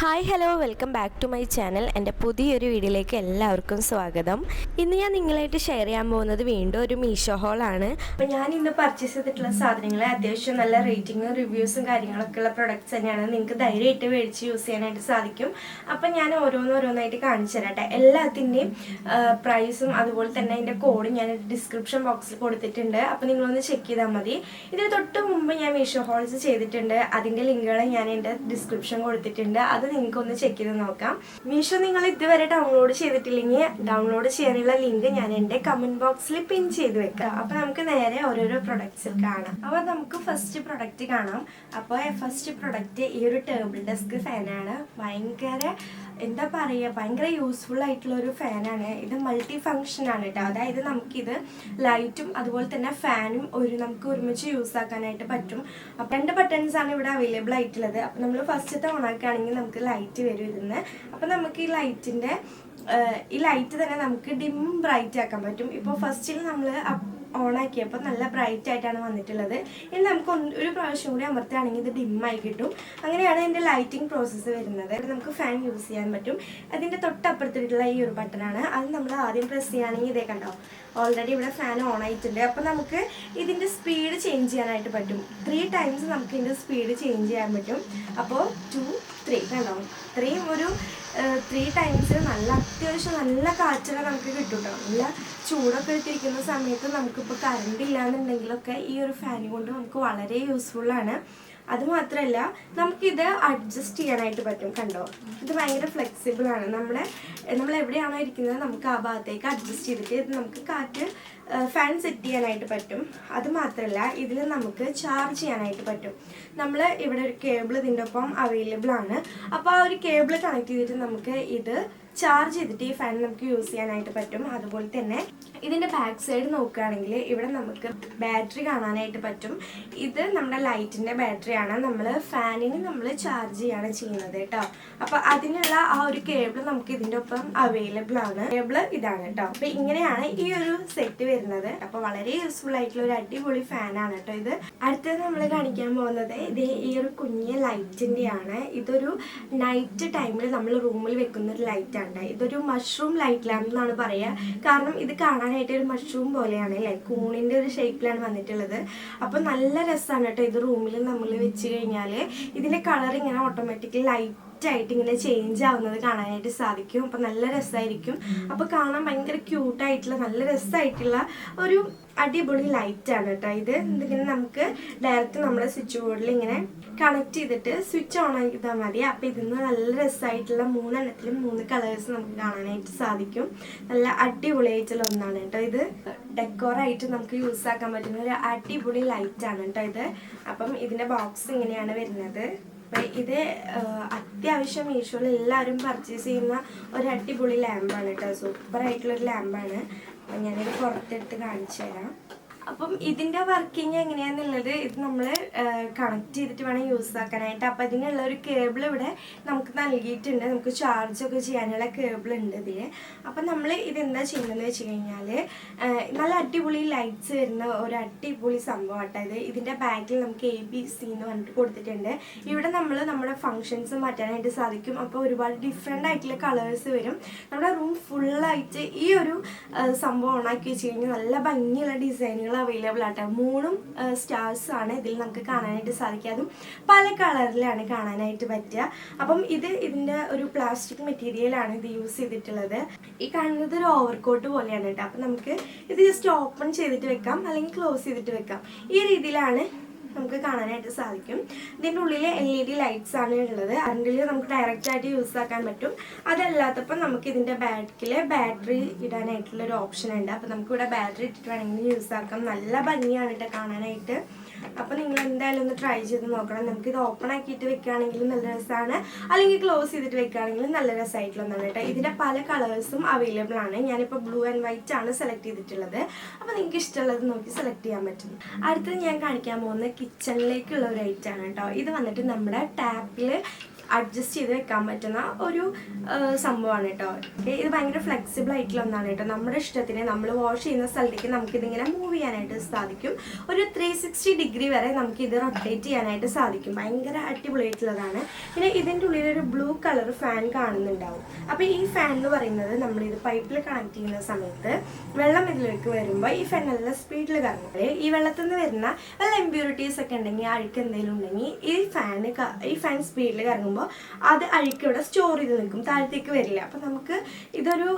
Hi hello welcome back to my channel. എൻ്റെ പുതിയൊരു വീഡിയോയിലേക്ക് എല്ലാവർക്കും സ്വാഗതം. ഇന്ന് ഞാൻ നിങ്ങളായിട്ട് ഷെയർ ചെയ്യാൻ പോകുന്നത് വീണ്ടും ഒരു മീഷോ ഹോളാണ്. അപ്പോൾ ഞാൻ ഇന്ന് പർച്ചേസ് ചെയ്തിട്ടുള്ള സാധനങ്ങൾ അത്യാവശ്യം നല്ല റേറ്റിങ്ങും റിവ്യൂസും കാര്യങ്ങളൊക്കെ ഉള്ള പ്രൊഡക്ട്സ് തന്നെയാണ്. നിങ്ങൾക്ക് ധൈര്യമായിട്ട് മേടിച്ച് യൂസ് ചെയ്യാനായിട്ട് സാധിക്കും. അപ്പം ഞാൻ ഓരോന്നായിട്ട് കാണിച്ചു തരട്ടെ. എല്ലാത്തിൻ്റെയും പ്രൈസും അതുപോലെ തന്നെ അതിൻ്റെ കോഡും ഞാൻ ഡിസ്ക്രിപ്ഷൻ ബോക്സിൽ കൊടുത്തിട്ടുണ്ട്. അപ്പോൾ നിങ്ങളൊന്ന് ചെക്ക് ചെയ്താൽ മതി. ഇതിന് തൊട്ട് മുമ്പ് ഞാൻ മീഷോ ഹോൾസ് ചെയ്തിട്ടുണ്ട്. അതിൻ്റെ ലിങ്കുകൾ ഞാൻ എൻ്റെ ഡിസ്ക്രിപ്ഷൻ കൊടുത്തിട്ടുണ്ട്. അത് നിങ്ങൾക്കൊന്ന് ചെക്ക് ചെയ്ത് നോക്കാം. മീഷോ നിങ്ങൾ ഇതുവരെ ഡൗൺലോഡ് ചെയ്തിട്ടില്ലെങ്കിൽ ഡൗൺലോഡ് ചെയ്യാനുള്ള ലിങ്ക് ഞാൻ എൻ്റെ കമന്റ് ബോക്സിൽ പിൻ ചെയ്ത് വെക്കാം. അപ്പൊ നമുക്ക് നേരെ ഓരോരോ പ്രൊഡക്ട്സിൽ കാണാം. അപ്പൊ നമുക്ക് ഫസ്റ്റ് പ്രൊഡക്റ്റ് കാണാം. അപ്പോൾ ഫസ്റ്റ് പ്രൊഡക്റ്റ് ഈ ഒരു ടേബിൾ ഡെസ്ക് ഫാനാണ്. ഭയങ്കര യൂസ്ഫുൾ ആയിട്ടുള്ള ഒരു ഫാനാണ്. ഇത് മൾട്ടി ഫങ്ഷൻ ആണ് കേട്ടോ. അതായത് നമുക്കിത് ലൈറ്റും അതുപോലെ തന്നെ ഫാനും നമുക്ക് ഒരുമിച്ച് യൂസ് ആക്കാനായിട്ട് പറ്റും. അപ്പൊ 2 ബട്ടൺസ് ആണ് ഇവിടെ അവൈലബിൾ ആയിട്ടുള്ളത്. അപ്പൊ നമ്മൾ ഫസ്റ്റത്തെ ഓൺ ആക്കുകയാണെങ്കിൽ നമുക്ക് ലൈറ്റ് വരും ഇതിന്ന്. അപ്പൊ നമുക്ക് ഈ ലൈറ്റ് തന്നെ നമുക്ക് ഡിം ബ്രൈറ്റ് ആക്കാൻ പറ്റും. ഇപ്പോൾ ഫസ്റ്റിൽ നമ്മൾ ഓൺ ആക്കിയപ്പോൾ നല്ല ബ്രൈറ്റ് ആയിട്ടാണ് വന്നിട്ടുള്ളത്. ഇനി നമുക്ക് ഒരു പ്രാവശ്യം കൂടി അമർത്തുകയാണെങ്കിൽ ഇത് ഡിമ്മായി കിട്ടും. അങ്ങനെയാണ് ഇതിൻ്റെ ലൈറ്റിംഗ് പ്രോസസ്സ് വരുന്നത്. നമുക്ക് ഫാൻ യൂസ് ചെയ്യാൻ പറ്റും. അതിൻ്റെ തൊട്ടപ്പുറത്തിട്ടുള്ള ഈ ഒരു ബട്ടണാണ്. അത് നമ്മൾ ആദ്യം പ്രസ് ചെയ്യുകയാണെങ്കിൽ ഇതേ കണ്ടോ, ഓൾറെഡി ഇവിടെ ഫാൻ ഓൺ ആയിട്ടുണ്ട്. അപ്പോൾ നമുക്ക് ഇതിൻ്റെ സ്പീഡ് ചേഞ്ച് ചെയ്യാനായിട്ട് പറ്റും. 3 ടൈംസ് നമുക്ക് ഇതിൻ്റെ സ്പീഡ് ചേഞ്ച് ചെയ്യാൻ പറ്റും. അപ്പോൾ 2, 3 കണ്ടോ, ഇത്രയും ഒരു 3 ടൈംസ് അത്യാവശ്യം നല്ല കാറ്റുകൾ നമുക്ക് കിട്ടും കേട്ടോ. നല്ല ചൂടൊക്കെ എടുത്തിരിക്കുന്ന സമയത്ത് നമുക്കിപ്പോൾ കറണ്ട് ഇല്ലാന്നുണ്ടെങ്കിലൊക്കെ ഈ ഒരു ഫാൻ കൊണ്ട് നമുക്ക് വളരെ യൂസ്ഫുള്ളാണ്. അതുമാത്രമല്ല നമുക്കിത് അഡ്ജസ്റ്റ് ചെയ്യാനായിട്ട് പറ്റും. കണ്ടോ, ഇത് ഭയങ്കര ഫ്ലെക്സിബിൾ ആണ്. നമ്മൾ എവിടെയാണോ ഇരിക്കുന്നത് നമുക്ക് ആ ഭാഗത്തേക്ക് അഡ്ജസ്റ്റ് ചെയ്തിട്ട് ഇത് നമുക്ക് കാറ്റ് ഫാൻ സെറ്റ് ചെയ്യാനായിട്ട് പറ്റും. അതുമാത്രമല്ല ഇതിൽ നമുക്ക് ചാർജ് ചെയ്യാനായിട്ട് പറ്റും. നമ്മൾ ഇവിടെ ഒരു കേബിൾ ഇതിൻ്റെ ഒപ്പം അവൈലബിൾ ആണ്. അപ്പോൾ ആ ഒരു കേബിൾ കണക്ട് ചെയ്തിട്ട് നമുക്ക് ഇത് ചാർജ് ചെയ്തിട്ട് ഈ ഫാൻ നമുക്ക് യൂസ് ചെയ്യാനായിട്ട് പറ്റും. അതുപോലെ തന്നെ ഇതിൻ്റെ ബാക്ക് സൈഡ് നോക്കുകയാണെങ്കിൽ ഇവിടെ നമുക്ക് ബാറ്ററി കാണാനായിട്ട് പറ്റും. ഇത് നമ്മുടെ ലൈറ്റിൻ്റെ ബാറ്ററിയാണ്. നമ്മൾ ചാർജ് ചെയ്യാണ് ചെയ്യുന്നത് കേട്ടോ. അപ്പോൾ അതിനുള്ള ആ ഒരു കേബിൾ നമുക്ക് ഇതിൻ്റെ ഒപ്പം അവൈലബിൾ ആണ്. കേബിൾ ഇതാണ് കേട്ടോ. അപ്പോൾ ഇങ്ങനെയാണ് ഈ ഒരു സെറ്റ് വരുന്നത്. അപ്പോൾ വളരെ യൂസ്ഫുൾ ആയിട്ടുള്ള ഒരു അടിപൊളി ഫാനാണ് കേട്ടോ ഇത്. അടുത്തത് നമ്മൾ കാണിക്കാൻ പോകുന്നത് ഈ ഒരു കുഞ്ഞ് ലൈറ്റിൻ്റെയാണ്. ഇതൊരു നൈറ്റ് ടൈമിൽ നമ്മൾ റൂമിൽ വെക്കുന്ന ഒരു ലൈറ്റാണ്. ഇതൊരു മഷ്റൂം ലൈറ്റ് ലാമ്പ് എന്നാണ് പറയുക. കാരണം ഇത് കാണാനായിട്ട് ഒരു മഷ്റൂം പോലെയാണ് അല്ലേ, കൂണിന്റെ ഒരു ഷേപ്പിലാണ് വന്നിട്ടുള്ളത്. അപ്പൊ നല്ല രസമാണ് കേട്ടോ. ഇത് റൂമിൽ നമ്മൾ വെച്ച് കഴിഞ്ഞാൽ ഇതിന്റെ കളർ ഇങ്ങനെ ഓട്ടോമാറ്റിക്കലി ലൈറ്റ് ആയിട്ട് ഇങ്ങനെ ചേഞ്ച് ആവുന്നത് കാണാനായിട്ട് സാധിക്കും. അപ്പൊ നല്ല രസമായിരിക്കും. അപ്പൊ കാണാൻ ഭയങ്കര ക്യൂട്ടായിട്ടുള്ള നല്ല രസമായിട്ടുള്ള ഒരു അടിപൊളി ലൈറ്റ് ആണ് കേട്ടോ ഇത്. ഇതിങ്ങനെ നമുക്ക് ഡയറക്റ്റ് നമ്മുടെ സ്വിച്ച് ബോർഡിൽ ഇങ്ങനെ കണക്ട് ചെയ്തിട്ട് സ്വിച്ച് ഓൺ ആക്കിയാൽ മതി. അപ്പൊ ഇതിന്ന് നല്ല രസമായിട്ടുള്ള 3 എണ്ണത്തിലും 3 കളേഴ്സ് നമുക്ക് കാണാനായിട്ട് സാധിക്കും. നല്ല അടിപൊളിയായിട്ടുള്ള ഒന്നാണ് കേട്ടോ ഇത്. ഡെക്കോറായിട്ട് നമുക്ക് യൂസ് ആക്കാൻ പറ്റുന്ന ഒരു അടിപൊളി ലൈറ്റ് ആണ് കേട്ടോ ഇത്. അപ്പം ഇതിന്റെ ബോക്സ് ഇങ്ങനെയാണ് വരുന്നത്. ഇത് അത്യാവശ്യം മീഷോയിൽ എല്ലാവരും പർച്ചേസ് ചെയ്യുന്ന ഒരു അടിപൊളി ലാമ്പാണ് കേട്ടോ. സൂപ്പർ ആയിട്ടുള്ളൊരു ലാമ്പാണ്. അപ്പം ഞാനിത് പുറത്തെടുത്ത് കാണിച്ചു തരാം. അപ്പം ഇതിൻ്റെ വർക്കിംഗ് എങ്ങനെയാണെന്നുള്ളത് ഇത് നമ്മൾ കണക്ട് ചെയ്തിട്ട് വേണം യൂസ് ആക്കാനായിട്ട്. അപ്പം ഇതിനുള്ള ഒരു കേബിൾ ഇവിടെ നമുക്ക് നൽകിയിട്ടുണ്ട്. നമുക്ക് ചാർജൊക്കെ ചെയ്യാനുള്ള കേബിൾ ഉണ്ട് ഇതിൽ. അപ്പം നമ്മൾ ഇതെന്താ ചെയ്യുന്നതെന്ന് വെച്ച് കഴിഞ്ഞാൽ നല്ല അടിപൊളി ലൈറ്റ്സ് വരുന്ന ഒരു അടിപൊളി സംഭവമാട്ടോ ഇത്. ഇതിൻ്റെ ബാക്കിൽ നമുക്ക് ABC എന്ന് പറഞ്ഞിട്ട് കൊടുത്തിട്ടുണ്ട്. ഇവിടെ നമ്മുടെ ഫങ്ഷൻസ് മാറ്റാനായിട്ട് സാധിക്കും. അപ്പോൾ ഒരുപാട് ഡിഫറെൻ്റ് ആയിട്ടുള്ള കളേഴ്സ് വരും. നമ്മുടെ റൂം ഫുള്ളായിട്ട് ഈ ഒരു സംഭവം ഓണാക്കി വെച്ച് കഴിഞ്ഞാൽ നല്ല ഭംഗിയുള്ള ഡിസൈനുകൾ അവൈലബിൾ ആട്ടോ. 3 സ്റ്റാർസ് ആണ് ഇതിൽ നമുക്ക് കാണാനായിട്ട് സാധിക്കുക. അതും പല കളറിലാണ് കാണാനായിട്ട് പറ്റുക. അപ്പം ഇതിൻ്റെ ഒരു പ്ലാസ്റ്റിക് മെറ്റീരിയലാണ് ഇത് യൂസ് ചെയ്തിട്ടുള്ളത്. ഈ കാണുന്നത് ഒരു ഓവർകോട്ട് പോലെയാണ് കേട്ടോ. അപ്പം നമുക്ക് ഇത് ജസ്റ്റ് ഓപ്പൺ ചെയ്തിട്ട് വെക്കാം, അല്ലെങ്കിൽ ക്ലോസ് ചെയ്തിട്ട് വെക്കാം. ഈ രീതിയിലാണ് നമുക്ക് കാണാനായിട്ട് സാധിക്കും. ഇതിൻ്റെ ഉള്ളിൽ LED ലൈറ്റ്സ് ആണ് ഉള്ളത്. അതിൻ്റെ നമുക്ക് ഡയറക്റ്റ് ആയിട്ട് യൂസ് ആക്കാൻ പറ്റും. അതല്ലാത്തപ്പോൾ നമുക്ക് ഇതിൻ്റെ ബാക്കിൽ ബാറ്ററി ഇടാനായിട്ടുള്ള ഒരു ഓപ്ഷൻ ഉണ്ട്. അപ്പോൾ നമുക്കിവിടെ ബാറ്ററി ഇട്ടിട്ട് വേണമെങ്കിൽ യൂസ് ആക്കാം. നല്ല ഭംഗിയാണ് കേട്ടോ കാണാനായിട്ട്. അപ്പോൾ നിങ്ങൾ എന്തായാലും ഒന്ന് ട്രൈ ചെയ്ത് നോക്കണം. നമുക്കിത് ഓപ്പൺ ആക്കിയിട്ട് വെക്കുകയാണെങ്കിലും നല്ല രസമാണ്, അല്ലെങ്കിൽ ക്ലോസ് ചെയ്തിട്ട് വെക്കുകയാണെങ്കിലും നല്ല രസമായിട്ടുള്ള ഒന്നാണ് കേട്ടോ. ഇതിൻ്റെ പല കളേഴ്സും അവൈലബിൾ ആണ്. ഞാനിപ്പോൾ ബ്ലൂ ആൻഡ് വൈറ്റ് ആണ് സെലക്ട് ചെയ്തിട്ടുള്ളത്. അപ്പോൾ നിങ്ങൾക്ക് ഇഷ്ടമുള്ളത് നോക്കി സെലക്ട് ചെയ്യാൻ പറ്റും. അടുത്തത് ഞാൻ കാണിക്കാൻ പോകുന്നത് കിച്ചണിലേക്കുള്ള ഒരു ഐറ്റമാണ് കേട്ടോ. ഇത് വന്നിട്ട് നമ്മുടെ ടാപ്പിൽ അഡ്ജസ്റ്റ് ചെയ്ത് വെക്കാൻ പറ്റുന്ന ഒരു സംഭവമാണ് കേട്ടോ. ഇത് ഭയങ്കര ഫ്ലെക്സിബിൾ ആയിട്ടുള്ള ഒന്നാണ് കേട്ടോ. നമ്മുടെ ഇഷ്ടത്തിന് നമ്മൾ വാഷ് ചെയ്യുന്ന സ്ഥലത്തേക്ക് നമുക്കിതിങ്ങനെ മൂവ് ചെയ്യാനായിട്ട് സാധിക്കും. ഒരു 360 ഡിഗ്രി വരെ നമുക്കിത് റൊട്ടേറ്റ് ചെയ്യാനായിട്ട് സാധിക്കും. ഭയങ്കര അടിപൊളിയായിട്ടുള്ളതാണ്. പിന്നെ ഇതിൻ്റെ ഉള്ളിലൊരു ബ്ലൂ കളർ ഫാൻ കാണുന്നുണ്ടാവും. അപ്പോൾ ഈ ഫാൻ എന്ന് പറയുന്നത് നമ്മളിത് പൈപ്പിൽ കണക്ട് ചെയ്യുന്ന സമയത്ത് വെള്ളം ഇതിലേക്ക് വരുമ്പോൾ ഈ ഫാൻ നല്ല സ്പീഡിൽ കറങ്ങുമ്പോൾ ഈ വെള്ളത്തിൽ നിന്ന് വരുന്ന വല്ല ഇമ്പ്യൂരിറ്റീസ് ഒക്കെ ഉണ്ടെങ്കിൽ അഴുക്ക് എന്തെങ്കിലും ഉണ്ടെങ്കിൽ ഈ ഫാൻ സ്പീഡിൽ കറങ്ങുമ്പോൾ അത് അഴുക്ക് ഇവിടെ സ്റ്റോർ ചെയ്ത് നിൽക്കും, താഴത്തേക്ക് വരില്ല. അപ്പം നമുക്ക് ഇതൊരു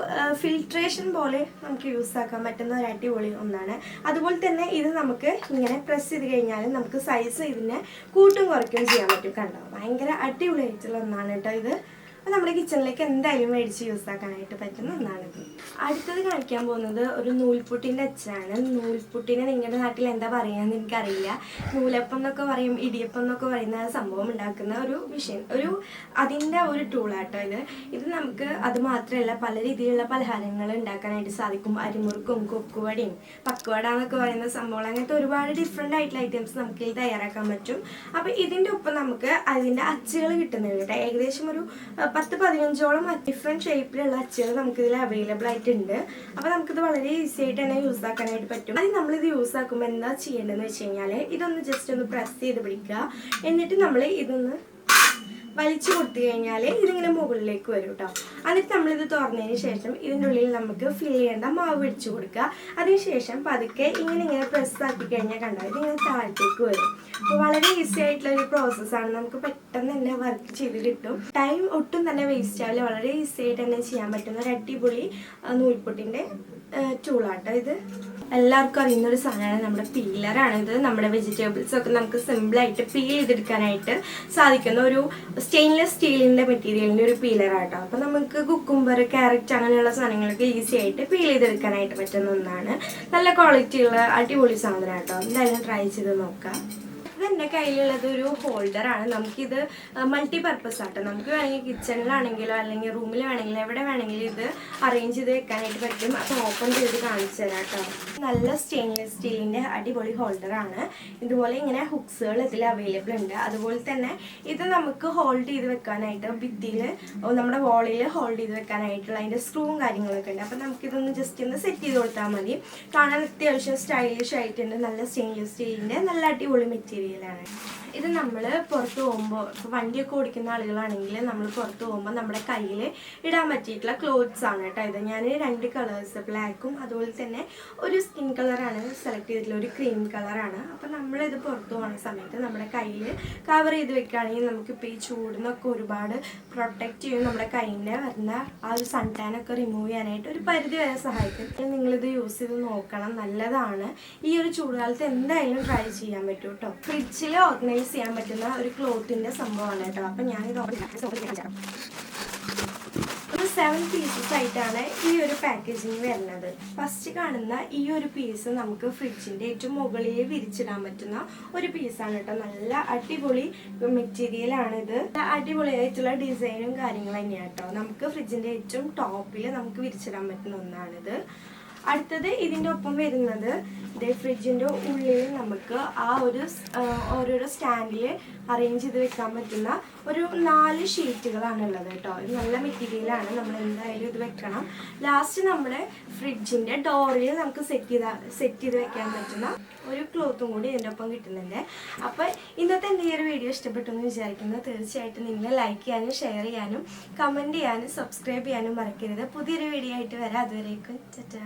ഫിൽട്രേഷൻ പോലെ നമുക്ക് യൂസ് ആക്കാൻ പറ്റുന്ന ഒരു അടിപൊളി ഒന്നാണ്. അതുപോലെ തന്നെ ഇത് നമുക്ക് ഇങ്ങനെ പ്രസ് ചെയ്ത് കഴിഞ്ഞാൽ നമുക്ക് സൈസ് ഇതിനെ കൂട്ടും കുറയ്ക്കുകയും ചെയ്യാൻ പറ്റും. കണ്ടോ, ഭയങ്കര അടിപൊളിയായിട്ടുള്ള ഒന്നാണ് കേട്ടോ ഇത്. അപ്പോൾ നമ്മുടെ കിച്ചണിലേക്ക് എന്തായാലും മേടിച്ച് യൂസ് ആക്കാനായിട്ട് പറ്റുന്ന ഒന്നാണിത്. അടുത്തത് കാണിക്കാൻ പോകുന്നത് ഒരു നൂൽപുട്ടിൻ്റെ അച്ചാണ്. നൂൽപുട്ടിനെ നിങ്ങളുടെ നാട്ടിൽ എന്താ പറയുകയെന്ന് എനിക്കറിയില്ല. നൂലപ്പം എന്നൊക്കെ പറയും, ഇടിയപ്പം എന്നൊക്കെ പറയുന്ന സംഭവം ഉണ്ടാക്കുന്ന ഒരു വിഷയം, അതിൻ്റെ ഒരു ടൂളാട്ടോ ഇത്. ഇത് നമുക്ക് അത് മാത്രമല്ല പല രീതിയിലുള്ള പലഹാരങ്ങൾ ഉണ്ടാക്കാനായിട്ട് സാധിക്കും. അരിമുറുക്കും, കൊക്കുവടയും, പക്കുവട എന്നൊക്കെ പറയുന്ന സംഭവങ്ങൾ, അങ്ങനത്തെ ഒരുപാട് ഡിഫറെൻ്റ് ആയിട്ടുള്ള ഐറ്റംസ് നമുക്ക് ഇത് തയ്യാറാക്കാൻ പറ്റും. അപ്പോൾ ഇതിൻ്റെ ഒപ്പം നമുക്ക് അതിൻ്റെ അച്ചുകൾ കിട്ടുന്നുണ്ട് കേട്ടോ. ഏകദേശം ഒരു 10-15ഓളം ഡിഫറെൻറ്റ് ഷേപ്പിലുള്ള അച്ചുകൾ നമുക്കിതിൽ അവൈലബിൾ ആയിട്ടുണ്ട്. അപ്പോൾ നമുക്കിത് വളരെ ഈസി ആയിട്ട് തന്നെ യൂസ് ആക്കാനായിട്ട് പറ്റും. അത് നമ്മളിത് യൂസ് ആക്കുമ്പോൾ എന്താ ചെയ്യേണ്ടതെന്ന് വെച്ച് കഴിഞ്ഞാൽ ഇതൊന്ന് ജസ്റ്റ് ഒന്ന് പ്രസ് ചെയ്ത് പിടിക്കുക. എന്നിട്ട് നമ്മൾ ഇതൊന്ന് വലിച്ചു കൊടുത്തു കഴിഞ്ഞാൽ ഇതിങ്ങനെ മുകളിലേക്ക് വരും കേട്ടോ. എന്നിട്ട് നമ്മളിത് തുറന്നതിന് ശേഷം ഇതിൻ്റെ ഉള്ളിൽ നമുക്ക് ഫിൽ ചെയ്യേണ്ട മാവ് പിടിച്ചു കൊടുക്കുക. അതിനുശേഷം പതുക്കെ ഇങ്ങനെ പ്രസ് ആക്കി കഴിഞ്ഞാൽ കണ്ടാൽ ഇതിങ്ങനെ താഴത്തേക്ക് വരും. അപ്പോൾ വളരെ ഈസി ആയിട്ടുള്ള ഒരു പ്രോസസ്സാണ്. നമുക്ക് പെട്ടെന്ന് തന്നെ വർക്ക് ചെയ്ത് കിട്ടും. ടൈം ഒട്ടും തന്നെ വേസ്റ്റ് ആവില്ല. വളരെ ഈസി ആയിട്ട് തന്നെ ചെയ്യാൻ പറ്റുന്ന ഒരു അടിപൊളി നൂൽപുട്ടിൻ്റെ ടൂളാട്ടോ ഇത്. എല്ലാവർക്കും അറിയുന്നൊരു സാധനമാണ് നമ്മുടെ പീലറാണ് ഇത്. നമ്മുടെ വെജിറ്റബിൾസ് ഒക്കെ നമുക്ക് സിമ്പിളായിട്ട് പീൽ ചെയ്തെടുക്കാനായിട്ട് സാധിക്കുന്ന ഒരു സ്റ്റെയിൻലെസ് സ്റ്റീലിൻ്റെ മെറ്റീരിയലിൻ്റെ ഒരു പീലറാട്ടോ. അപ്പോൾ നമുക്ക് കുക്കുംബർ, ക്യാരറ്റ് അങ്ങനെയുള്ള സാധനങ്ങളൊക്കെ ഈസി ആയിട്ട് പീൽ ചെയ്തെടുക്കാനായിട്ട് പറ്റുന്ന ഒന്നാണ്. നല്ല ക്വാളിറ്റിയുള്ള അടിപൊളി സാധനമാട്ടോ. എന്തായാലും ട്രൈ ചെയ്ത് നോക്കാം. എൻ്റെ കയ്യിലുള്ളത് ഒരു ഹോൾഡറാണ്. നമുക്കിത് മൾട്ടി പർപ്പസ് ആട്ടോ. നമുക്ക് വേണമെങ്കിൽ കിച്ചണിലാണെങ്കിലോ അല്ലെങ്കിൽ റൂമിൽ വേണമെങ്കിലും എവിടെ വേണമെങ്കിലും ഇത് അറേഞ്ച് ചെയ്ത് വെക്കാനായിട്ട് പറ്റും. അത് ഓപ്പൺ ചെയ്ത് കാണിച്ചു തരാം കേട്ടോ. നല്ല സ്റ്റെയിൻലെസ് സ്റ്റീലിൻ്റെ അടിപൊളി ഹോൾഡറാണ്. ഇതുപോലെ ഇങ്ങനെ ഹുക്സുകൾ ഇതിൽ അവൈലബിൾ ഉണ്ട്. അതുപോലെ തന്നെ ഇത് നമുക്ക് ഹോൾഡ് ചെയ്ത് വെക്കാനായിട്ട് ഭിത്തിയിൽ നമ്മുടെ വാളിൽ ഹോൾഡ് ചെയ്ത് വെക്കാനായിട്ടുള്ള അതിൻ്റെ സ്ക്രൂവും കാര്യങ്ങളൊക്കെ ഉണ്ട്. അപ്പം നമുക്കിതൊന്ന് ജസ്റ്റ് ഒന്ന് സെറ്റ് ചെയ്ത് കൊടുത്താൽ മതി. കാണാൻ അത്യാവശ്യം സ്റ്റൈലിഷ് ആയിട്ടുണ്ട്. നല്ല സ്റ്റെയിൻലെസ് സ്റ്റീലിൻ്റെ നല്ല അടിപൊളി മെറ്റീരിയൽ. ഇത് നമ്മൾ പുറത്ത് പോകുമ്പോൾ, ഇപ്പോൾ വണ്ടിയൊക്കെ ഓടിക്കുന്ന ആളുകളാണെങ്കിൽ നമ്മൾ പുറത്ത് പോകുമ്പോൾ നമ്മുടെ കയ്യിൽ ഇടാൻ പറ്റിയിട്ടുള്ള ക്ലോത്ത്സ് ആണ് കേട്ടോ ഇത്. ഞാൻ 2 കളേഴ്സ്, ബ്ലാക്കും അതുപോലെ തന്നെ ഒരു സ്കിൻ കളറാണ് സെലക്ട് ചെയ്തിട്ടുള്ള, ഒരു ക്രീം കളറാണ്. അപ്പോൾ നമ്മളിത് പുറത്ത് പോകുന്ന സമയത്ത് നമ്മുടെ കയ്യിൽ കവർ ചെയ്ത് വെക്കുകയാണെങ്കിൽ നമുക്കിപ്പോൾ ഈ ചൂടിനൊക്കെ ഒരുപാട് പ്രൊട്ടക്റ്റ് ചെയ്യും. നമ്മുടെ കയ്യിൻ്റെ വരുന്ന ആ ഒരു സൺ ടാനൊക്കെ റിമൂവ് ചെയ്യാനായിട്ട് ഒരു പരിധി വരെ സഹായിക്കും. നിങ്ങളിത് യൂസ് ചെയ്ത് നോക്കണം, നല്ലതാണ്. ഈ ഒരു ചൂടുകാലത്ത് എന്തായാലും ട്രൈ ചെയ്യാൻ പറ്റും കേട്ടോ. ഫ്രിഡ്ജിൽ ഓർഗനൈസ് ചെയ്യാൻ പറ്റുന്ന ഒരു ക്ലോത്തിൻ്റെ സംഭവമാണ് കേട്ടോ. അപ്പം ഞാനിത് ഒരു 7 പീസസ് ആയിട്ടാണ് ഈ ഒരു പാക്കേജിങ് വരുന്നത്. ഫസ്റ്റ് കാണുന്ന ഈ ഒരു പീസ് നമുക്ക് ഫ്രിഡ്ജിൻ്റെ ഏറ്റവും മുകളിൽ വിരിച്ചിടാൻ പറ്റുന്ന ഒരു പീസാണ് കേട്ടോ. നല്ല അടിപൊളി മെറ്റീരിയലാണിത്. അടിപൊളിയായിട്ടുള്ള ഡിസൈനും കാര്യങ്ങളും തന്നെയാണ് കേട്ടോ. നമുക്ക് ഫ്രിഡ്ജിൻ്റെ ഏറ്റവും ടോപ്പിൽ നമുക്ക് വിരിച്ചിടാൻ പറ്റുന്ന ഒന്നാണിത്. അടുത്തത് ഇതിൻ്റെ ഒപ്പം വരുന്നത് ഫ്രിഡ്ജിൻ്റെ ഉള്ളിൽ നമുക്ക് ആ ഒരു ഓരോരോ സ്റ്റാൻഡിൽ അറേഞ്ച് ചെയ്ത് വെക്കാൻ പറ്റുന്ന ഒരു 4 ഷീറ്റുകളാണ് ഉള്ളത് കേട്ടോ. ഇത് നല്ല മെറ്റീരിയലാണ്. നമ്മൾ എന്തായാലും ഇത് വെക്കണം. ലാസ്റ്റ് നമ്മുടെ ഫ്രിഡ്ജിൻ്റെ ഡോറിൽ നമുക്ക് സെറ്റ് ചെയ്ത് വെക്കാൻ പറ്റുന്ന ഒരു ക്ലോത്തും കൂടി ഇതിൻ്റെ ഒപ്പം കിട്ടുന്നുണ്ട്. അപ്പോൾ ഇന്നത്തെ എൻ്റെ ഈ ഒരു വീഡിയോ ഇഷ്ടപ്പെട്ടു എന്ന് വിചാരിക്കുന്നു. തീർച്ചയായിട്ടും നിങ്ങൾ ലൈക്ക് ചെയ്യാനും ഷെയർ ചെയ്യാനും കമൻറ്റ് ചെയ്യാനും സബ്സ്ക്രൈബ് ചെയ്യാനും മറക്കരുത്. പുതിയൊരു വീഡിയോ ആയിട്ട് വരാം. അതുവരേക്കും ടാറ്റാ.